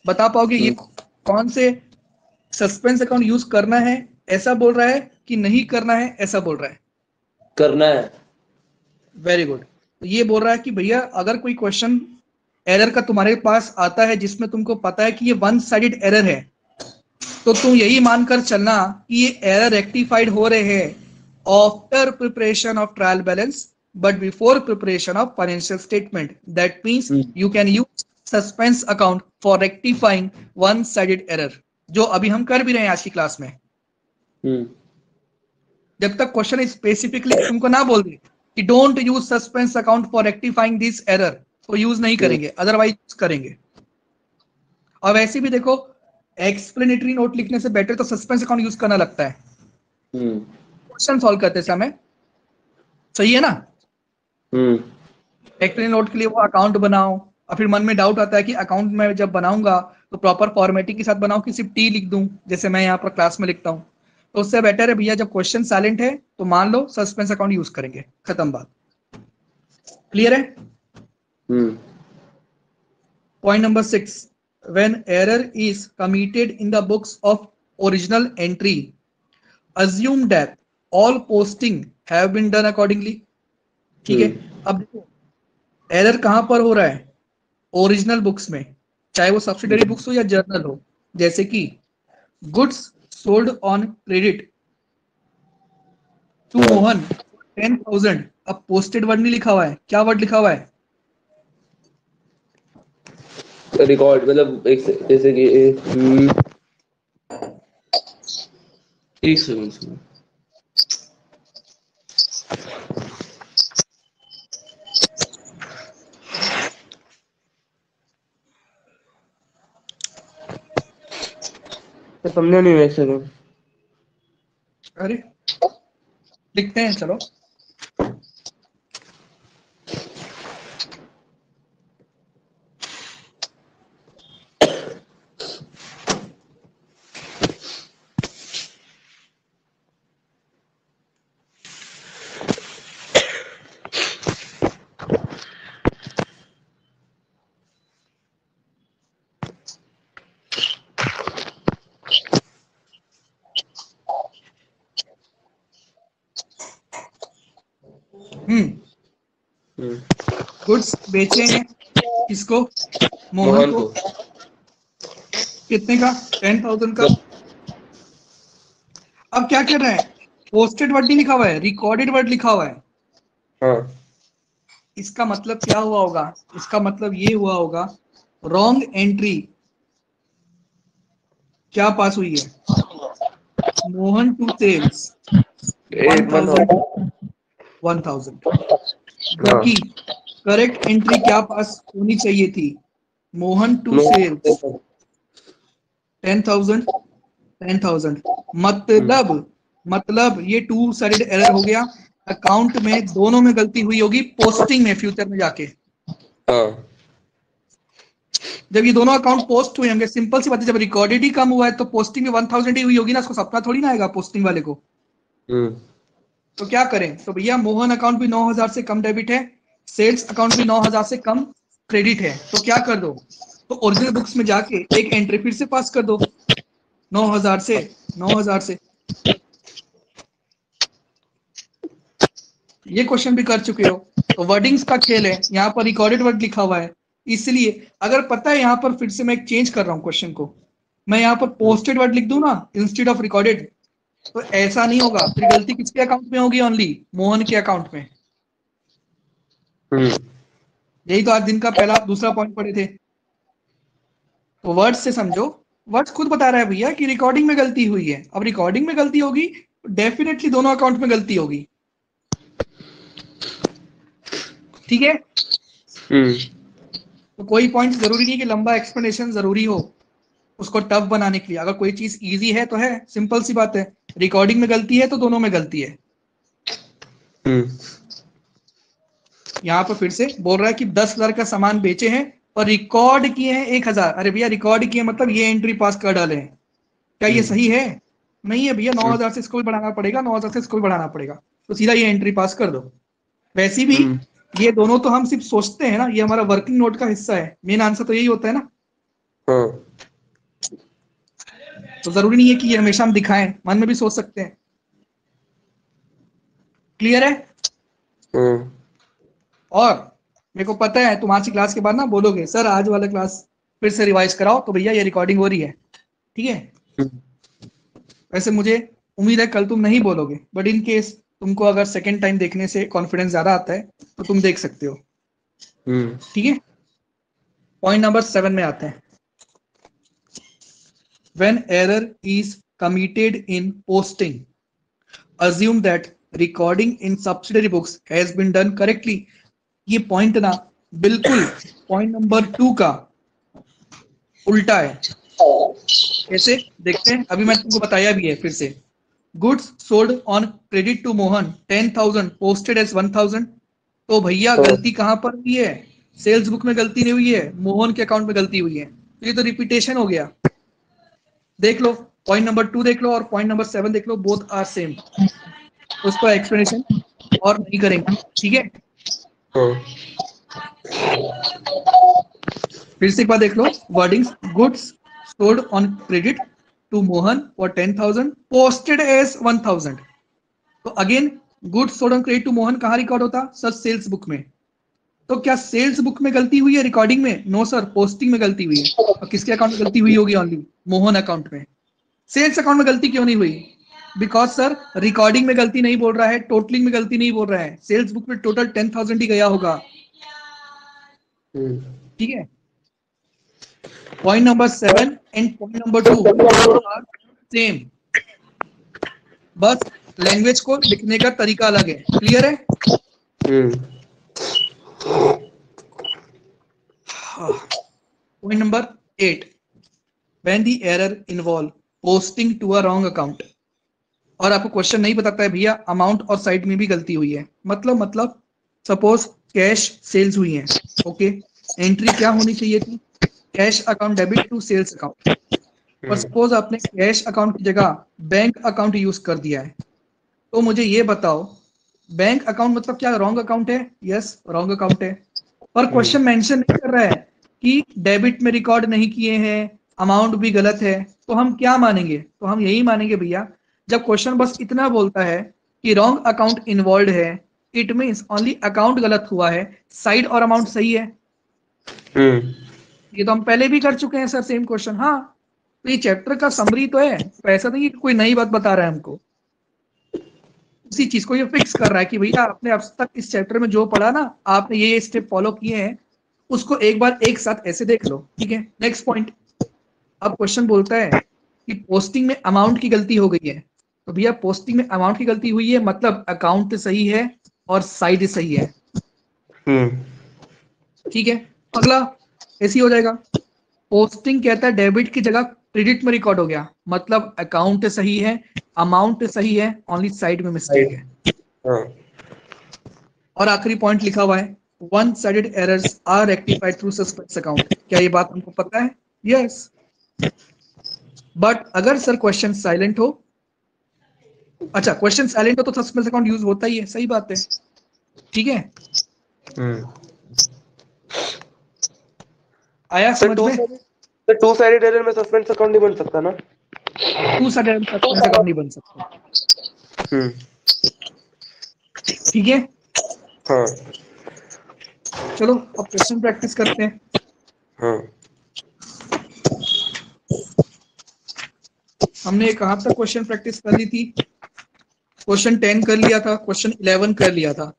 बता पाओगे ये हम्म, कौन से सस्पेंस अकाउंट यूज करना है, ऐसा बोल रहा है कि नहीं करना है, ऐसा बोल रहा है? करना है। Very good. तो ये बोल रहा है कि भैया अगर कोई क्वेश्चन एरर का तुम्हारे पास आता है जिसमें तुमको पता है कि ये वन साइडेड एरर है, तो तुम यही मानकर चलना कि ये एरर रेक्टिफाइड हो रहे हैं after preparation of trial balance but before preparation of financial statement. That means hmm you can use suspense account for rectifying one sided error, जो अभी हम कर भी रहे हैं आज की क्लास में। हम्म जब तक क्वेश्चन स्पेसिफिकली तुमको ना बोल दे कि don't use suspense account for rectifying this error, तो यूज नहीं हम्म करेंगे, अदरवाइज करेंगे। और वैसे भी देखो, एक्सप्लेनेटरी नोट लिखने से बेटर तो सस्पेंस अकाउंट यूज करना लगता है हम्म क्वेश्चन सॉल्व करते समय। सही है ना? हम्म एक्सप्लेन नोट के लिए वो अकाउंट बनाओ, और फिर मन में डाउट आता है कि अकाउंट में जब बनाऊंगा तो प्रॉपर फॉर्मेटिंग के साथ बनाऊं कि सिर्फ टी लिख दूं जैसे मैं यहाँ पर क्लास में लिखता हूँ। तो उससे बेटर है भैया, जब क्वेश्चन साइलेंट है तो मान लो सस्पेंस अकाउंट यूज करेंगे, खत्म बात। क्लियर है? हम्म Point number 6, when error is committed in the books of original entry, assume that all posting have been done accordingly। ठीक है, हम्म अब देखो एरर कहां पर हो रहा है? ओरिजिनल बुक्स में, चाहे वो सब्सिडरी बुक्स हो या जर्नल हो। जैसे कि goods sold on credit to हाँ, मोहन 10,000, अब पोस्टेड वर्ड नहीं लिखा हुआ है, क्या वर्ड लिखा हुआ है? रिकॉर्ड मतलब एक जैसे कि एक सेकंड। तो समझा नहीं, एक सेकंड। अरे लिखते हैं चलो। गुड्स बेचे हैं किसको? मोहन को। कितने का? 10,000 का। अब क्या कर रहे हैं? पोस्टेड वर्ड नहीं लिखा हुआ है, रिकॉर्डेड वर्ड लिखा हुआ है। हाँ। इसका मतलब क्या हुआ होगा? इसका मतलब ये हुआ होगा रॉन्ग एंट्री क्या पास हुई है? Mohan to sales 1,000। जबकि करेक्ट एंट्री क्या पास होनी चाहिए थी? Mohan to sales 10,000। मतलब ये टू साइडेड एरर हो गया। अकाउंट में दोनों में गलती हुई होगी, पोस्टिंग में फ्यूचर में जाके। हाँ। जब ये दोनों अकाउंट पोस्ट हुए होंगे, सिंपल सी बात है, जब रिकॉर्डेड ही कम हुआ है तो पोस्टिंग में 1,000 ही हुई होगी ना, उसको सपना थोड़ी ना आएगा पोस्टिंग वाले को। तो क्या करें? तो भैया मोहन अकाउंट भी 9,000 से कम डेबिट है, सेल्स अकाउंट भी 9,000 से कम क्रेडिट है। तो क्या कर दो? तो ओरिजिनल बुक्स में जाके एक एंट्री फिर से पास कर दो 9,000 से 9,000 से। ये क्वेश्चन भी कर चुके हो। तो वर्डिंग्स का खेल है, यहाँ पर रिकॉर्डेड वर्ड लिखा हुआ है, इसलिए अगर पता है यहाँ पर फिर से मैं एक चेंज कर रहा हूँ क्वेश्चन को, मैं यहाँ पर पोस्टेड वर्ड लिख दूं ना इंस्टेड ऑफ रिकॉर्डेड, तो ऐसा नहीं होगा। फिर गलती किसके अकाउंट में होगी? ओनली मोहन के अकाउंट में। यही तो आज दिन का पहला दूसरा पॉइंट पढ़े थे। तो वर्ड्स से समझो, वर्ड्स खुद बता रहा है भैया कि रिकॉर्डिंग में गलती हुई है। अब रिकॉर्डिंग में गलती होगी, डेफिनेटली दोनों अकाउंट में गलती होगी। ठीक है। तो कोई पॉइंट जरूरी नहीं कि लंबा एक्सप्लेनेशन जरूरी हो उसको टफ बनाने के लिए। अगर कोई चीज इजी है तो है, सिंपल सी बात है। रिकॉर्डिंग में गलती है तो दोनों में गलती है। यहाँ पर फिर से बोल रहा है कि 10,000 का सामान बेचे हैं और रिकॉर्ड किए हैं 1,000। अरे भैया रिकॉर्ड किए मतलब ये एंट्री पास कर डाले हैं, क्या ये सही है? नहीं है भैया, 9,000 से इसको भी बढ़ाना पड़ेगा, 9,000 से इसको भी बढ़ाना पड़ेगा, तो सीधा ये एंट्री पास कर दो। वैसे भी ये दोनों तो हम सिर्फ सोचते हैं ना, ये हमारा वर्किंग नोट का हिस्सा है, मेन आंसर तो यही होता है ना। तो जरूरी नहीं है कि ये हमेशा हम दिखाएं, मन में भी सोच सकते हैं। क्लियर है? और मेरे को पता है तुम आज की क्लास के बाद ना बोलोगे सर आज वाला क्लास फिर से रिवाइज कराओ, तो भैया ये रिकॉर्डिंग हो रही है, ठीक है। वैसे मुझे उम्मीद है कल तुम नहीं बोलोगे, बट इन केस तुमको अगर सेकेंड टाइम देखने से कॉन्फिडेंस ज्यादा आता है तो तुम देख सकते हो, ठीक है। पॉइंट नंबर 7 में आते हैं। When error is committed in posting, assume that recording in subsidiary books has been done correctly. ये पॉइंट ना बिल्कुल पॉइंट नंबर 2 का उल्टा है। कैसे देखते हैं? अभी मैं तुमको बताया भी है फिर से। Goods sold on credit to Mohan 10,000 posted as 1,000। तो भैया गलती कहां पर हुई है? सेल्स बुक में गलती नहीं हुई है, मोहन के अकाउंट में गलती हुई है। ये तो रिपीटेशन हो गया। देख लो पॉइंट नंबर 2 देख लो और पॉइंट नंबर 7 देख लो, बोथ आर सेम। उसका एक्सप्लेनेशन और नहीं करेंगे, ठीक है। फिर से एक बार देख लो wordings. Goods sold on credit to Mohan for 10,000 posted as 1,000। तो again goods sold on credit to Mohan कहाँ रिकॉर्ड होता? सर सेल्स बुक में। तो क्या सेल्स बुक में गलती हुई है रिकॉर्डिंग में? नो सर, पोस्टिंग में गलती हुई है। और किसके अकाउंट में गलती हुई होगी? ओनली मोहन अकाउंट में। सेल्स अकाउंट में गलती क्यों नहीं हुई? बिकॉज सर रिकॉर्डिंग में गलती नहीं बोल रहा है, टोटलिंग में गलती नहीं बोल रहा है, सेल्स बुक में टोटल 10,000 ही गया होगा, ठीक है। Point number 7 and point number 2 same, बस लैंग्वेज को लिखने का तरीका अलग है। क्लियर है? Point number 8, when the error involve posting to a wrong account। और आपको क्वेश्चन नहीं बताता है भैया अमाउंट और साइड में भी गलती हुई है, मतलब सपोज कैश सेल्स हुई है, ओके। एंट्री क्या होनी चाहिए थी? Cash account debit to sales account. पर सपोज आपने कैश अकाउंट की जगह बैंक अकाउंट यूज कर दिया है। तो मुझे ये बताओ बैंक अकाउंट मतलब क्या रॉन्ग अकाउंट है? यस रॉन्ग अकाउंट है। पर क्वेश्चन मेंशन नहीं कर रहा है कि डेबिट में रिकॉर्ड नहीं किए हैं, अमाउंट भी गलत है। तो हम क्या मानेंगे? तो हम यही मानेंगे भैया जब क्वेश्चन बस इतना बोलता है कि रॉन्ग अकाउंट इन्वॉल्व है, इट मीन्स ओनली अकाउंट गलत हुआ है, साइड और अमाउंट सही है। ये तो हम पहले भी कर चुके हैं सर, सेम क्वेश्चन। हाँ, तो ये चैप्टर का समरी तो है, तो ऐसा नहीं कि कोई नई बात बता रहा है हमको। उसी चीज को ये फिक्स कर रहा है कि भैया आपने अब तक इस चैप्टर में जो पढ़ा ना, आपने ये स्टेप फॉलो किए हैं, उसको एक बार एक साथ ऐसे देख लो। ठीक है, नेक्स्ट पॉइंट। अब क्वेश्चन बोलता है कि पोस्टिंग में अमाउंट की गलती हो गई है। तो भैया पोस्टिंग में अमाउंट की गलती हुई है, मतलब अकाउंट सही है और साइड सही है। ठीक है, अगला ऐसे ही हो जाएगा। पोस्टिंग कहता है डेबिट की जगह क्रेडिट में रिकॉर्ड हो गया, मतलब अकाउंट सही है, अमाउंट सही है, ओनली साइड में मिस्टेक है। और आखिरी पॉइंट लिखा हुआ है, one sided errors are rectified through suspense account. क्या ये बात हमको पता है? यस। बट अगर सर क्वेश्चन साइलेंट हो, अच्छा क्वेश्चन साइलेंट हो तो सस्पेंस अकाउंट यूज होता ही है, सही बात है। ठीक है, आया समझ में? टू साइडेड एरर में सस्पेंस अकाउंट नहीं बन सकता ना? टू साइडेड सस्पेंस अकाउंट नहीं बन सकता। ठीक है, हाँ चलो अब क्वेश्चन प्रैक्टिस करते हैं। हाँ। हमने कहां तक क्वेश्चन प्रैक्टिस कर ली थी? क्वेश्चन 10 कर लिया था, क्वेश्चन 11 कर लिया था।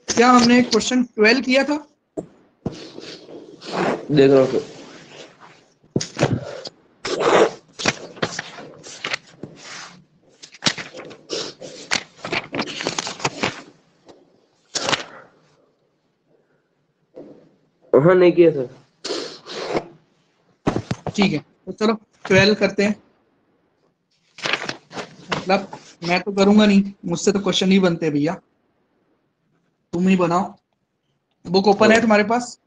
क्या हमने क्वेश्चन 12 किया था? देख रहा हूँ। हाँ, नहीं किया सर। ठीक है, तो चलो 12 करते हैं। मतलब मैं तो करूंगा नहीं, मुझसे तो क्वेश्चन नहीं बनते भैया, तुम ही बनाओ। बुक ओपन है तुम्हारे पास?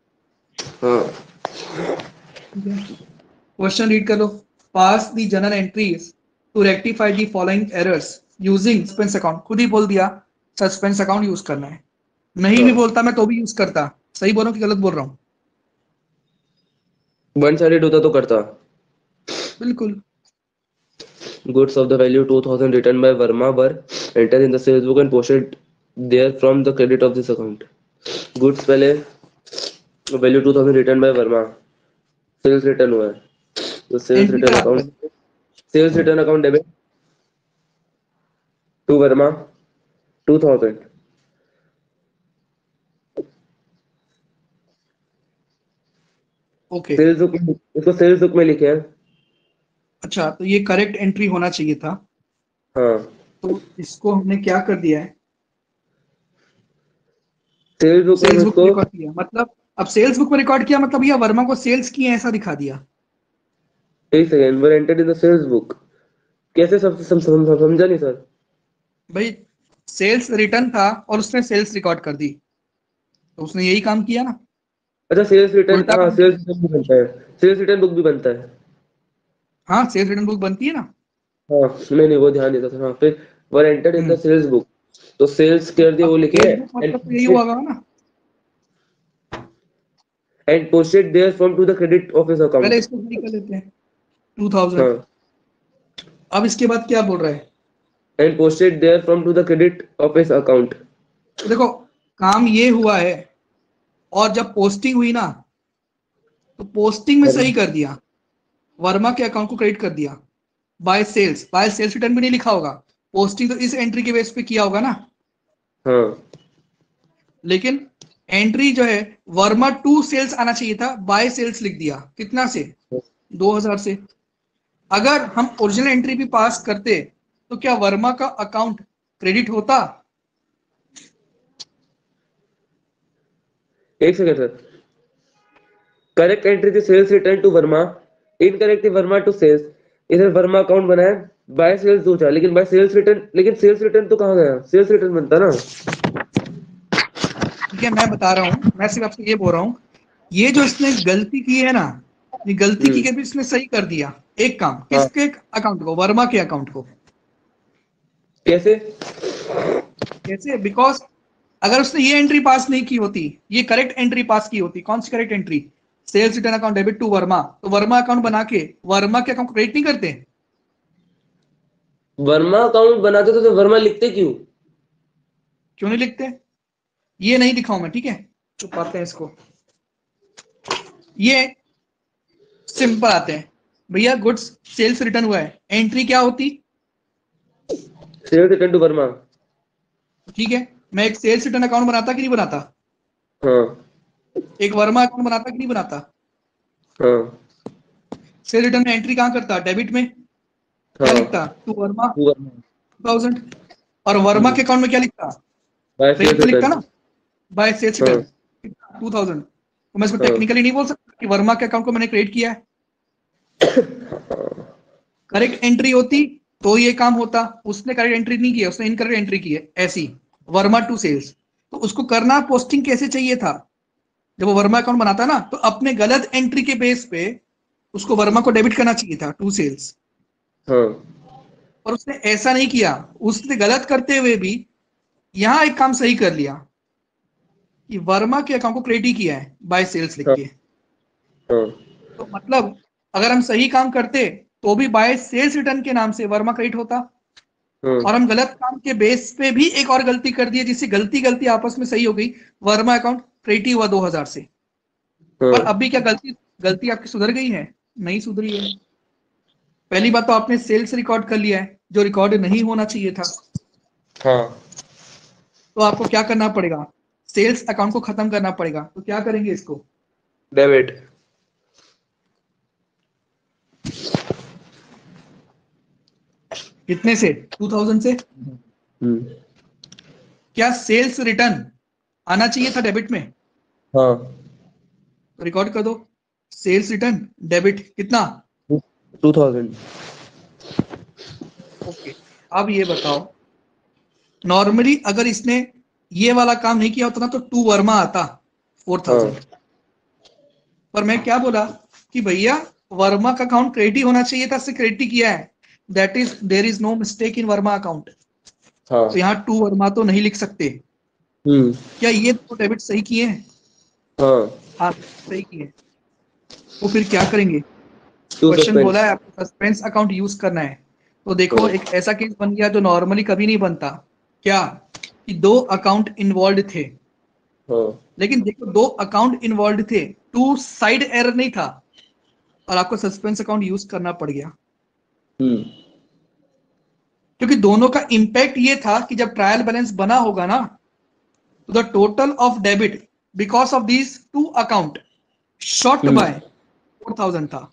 हाँ। क्वेश्चन रीड कर लो। Pass the journal entries to rectify the following errors using suspense account. खुद ही बोल दिया सस्पेंस अकाउंट यूज करना है, नहीं भी बोलता मैं तो भी यूज करता। सही बोल रहा हूँ कि गलत बोल रहा हूँ? वन साइडेड होता तो करता। बिल्कुल। Goods of the value 2000 written by Verma were entered in the sales book and posted there from the credit of this account. Goods पहले value 2000 written by Verma, sales return हुआ है, तो sales entry return करा दो account, sales return account debit to Verma 2000. Okay. Sales book, इसको sales book में लिखे हैं। अच्छा, तो ये करेक्ट एंट्री होना चाहिए था। हाँ, तो इसको हमने क्या कर दिया है, सेल्स बुक में सेल्स बुक में इसको, रिकॉर्ड किया। मतलब अब सेल्स बुक में रिकॉर्ड किया मतलब ये वर्मा को सेल्स किए हैं ऐसा दिखा दिया। एक second, were entered in the sales book. कैसे सब समझा नहीं सर। भाई सेल्स रिटर्न था और उसने सेल्स रिकॉर्ड कर दी, तो उसने यही काम किया ना, अच्छा, सेल्स रिटर्न, उल्टा हाँ काम सेल्स किया। रिटर्न भी बनता है, सेल्स रिटर्न बुक भी बनता है। हाँ, सेल्स रिटर्न बुक बनती है ना। हाँ, नहीं वो ध्यान देता था। हाँ, फिर were entered in the hmm. Sales book, तो सेल्स कर दिए, अब वो लिखे सेल्स बुक मतलब तो यही हुआ ना। And posted there from to the credit of his पहले अकाउंट। इसको सही कर लेते हैं, 2000। हाँ, अब इसके बाद क्या बोल रहा है? And posted there from to the credit of his account. तो देखो काम ये हुआ है, और जब पोस्टिंग हुई ना तो पोस्टिंग में सही कर दिया, वर्मा के अकाउंट को क्रेडिट कर दिया। बाय सेल्स रिटर्न भी नहीं लिखा होगा, पोस्टिंग तो इस एंट्री के बेस पे किया होगा ना। हाँ, लेकिन एंट्री जो है वर्मा टू सेल्स आना चाहिए था, बाय सेल्स लिख दिया। कितना से? 2000 से। अगर हम ओरिजिनल एंट्री भी पास करते तो क्या वर्मा का अकाउंट क्रेडिट होता? एक सेकंड सर। करेक्ट एंट्री थी sales return to Verma, incorrect थी वर्मा टू सेल्स। इधर वर्मा अकाउंट बनाया, बाय सेल्स दूसरा, लेकिन बाय सेल्स रिटर्न, लेकिन सेल्स रिटर्न तो कहाँ गया? सेल्स रिटर्न बनता ना। ठीक है, मैं बता रहा हूं, मैं सिर्फ आपसे ये बोल रहा हूं, ये जो इसने गलती की है ना, ये गलती की के भी इसने सही कर दिया। एक काम, हाँ, किसके अकाउंट को? वर्मा के अकाउंट को। कैसे? कैसे? बिकॉज अगर उसने ये एंट्री पास नहीं की होती, ये करेक्ट एंट्री पास की होती, कौन सी correct entry? Sales return account debit to Verma, तो वर्मा अकाउंट बना के वर्मा के अकाउंट को क्रेडिट नहीं करते? वर्मा अकाउंट बनाते तो वर्मा लिखते क्यों? क्यों नहीं लिखते? ये नहीं दिखाऊं मैं, ठीक है, छुपाते हैं इसको। ये सिंपल आते हैं भैया, गुड्स सेल्स रिटर्न हुआ है, एंट्री क्या होती, सेल्स रिटर्न टू वर्मा। ठीक है, मैं एक सेल्स रिटर्न अकाउंट बनाता कि नहीं बनाता, हाँ एक वर्मा अकाउंट बनाता कि नहीं बनाता। हाँ सेल्स रिटर्न में एंट्री कहाँ करता, डेबिट में क्या हाँ लिखता, टू वर्मा टू वर्मा 2000, और वर्मा के अकाउंट में क्या लिखता, बाय सेल्स क्रेडिट में लिखता रिटर्न। ना, बाय सेल्स हाँ रिटर्न 2000। तो मैं इसको हाँ टेक्निकली नहीं बोल सकता कि वर्मा के अकाउंट को मैंने क्रिएट किया है। करेक्ट एंट्री होती तो ये काम होता, उसने करेक्ट एंट्री नहीं किया, उसने इनकरेक्ट एंट्री की है, ऐसी वर्मा टू सेल्स। तो उसको करना पोस्टिंग कैसे चाहिए था, जब वो वर्मा अकाउंट बनाता ना तो अपने गलत एंट्री के बेस पे उसको वर्मा को डेबिट करना चाहिए था टू सेल्स, हाँ और उसने ऐसा नहीं किया। उसने गलत करते हुए भी यहां एक काम सही कर लिया कि वर्मा के अकाउंट को क्रेडिट किया है बाय सेल्स लिख हाँ के। हाँ तो मतलब अगर हम सही काम करते तो भी बाय सेल्स रिटर्न के नाम से वर्मा क्रेडिट होता, हाँ और हम गलत काम के बेस पे भी एक और गलती कर दी जिससे गलती गलती आपस में सही हो गई, वर्मा अकाउंट क्रेडिट हुआ 2000 से। हाँ पर अभी क्या गलती गलती आपकी सुधर गई है, नहीं सुधरी है। पहली बात तो आपने सेल्स रिकॉर्ड कर लिया है जो रिकॉर्ड नहीं होना चाहिए था। हाँ तो आपको क्या करना पड़ेगा, सेल्स अकाउंट को खत्म करना पड़ेगा। तो क्या करेंगे इसको, डेबिट। कितने से, 2000 से। क्या सेल्स रिटर्न आना चाहिए था डेबिट में, हाँ तो रिकॉर्ड कर दो, सेल्स रिटर्न डेबिट कितना, 2000। ओके। अब ये बताओ, नॉर्मली अगर इसने ये वाला काम नहीं किया होता ना तो टू वर्मा आता 4000। हाँ पर मैं क्या बोला कि भैया वर्मा का अकाउंट क्रेडिट होना चाहिए था, इससे क्रेडिट किया है, that is there is no mistake in Verma account. हाँ तो यहाँ टू वर्मा तो नहीं लिख सकते। क्या ये तो डेबिट सही किए हैं, हाँ हाँ सही किए। तो फिर क्या करेंगे, टू क्वेश्चन सस्पेंस। बोला है आपको सस्पेंस अकाउंट यूज करना है। तो देखो एक ऐसा केस बन गया जो नॉर्मली कभी नहीं बनता, क्या कि दो अकाउंट इन्वॉल्व थे, हाँ लेकिन देखो दो अकाउंट इन्वॉल्व थे, टू साइड एरर नहीं था, और आपको सस्पेंस अकाउंट यूज करना पड़ गया। क्योंकि दोनों का इंपैक्ट ये था कि जब ट्रायल बैलेंस बना होगा ना तो the total of debit because of these two account short by 4000 था।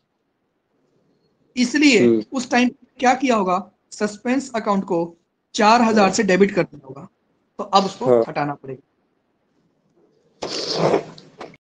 इसलिए उस टाइम क्या किया होगा, सस्पेंस अकाउंट को 4000 से डेबिट कर दिया होगा। तो अब उसको हाँ हटाना पड़ेगा।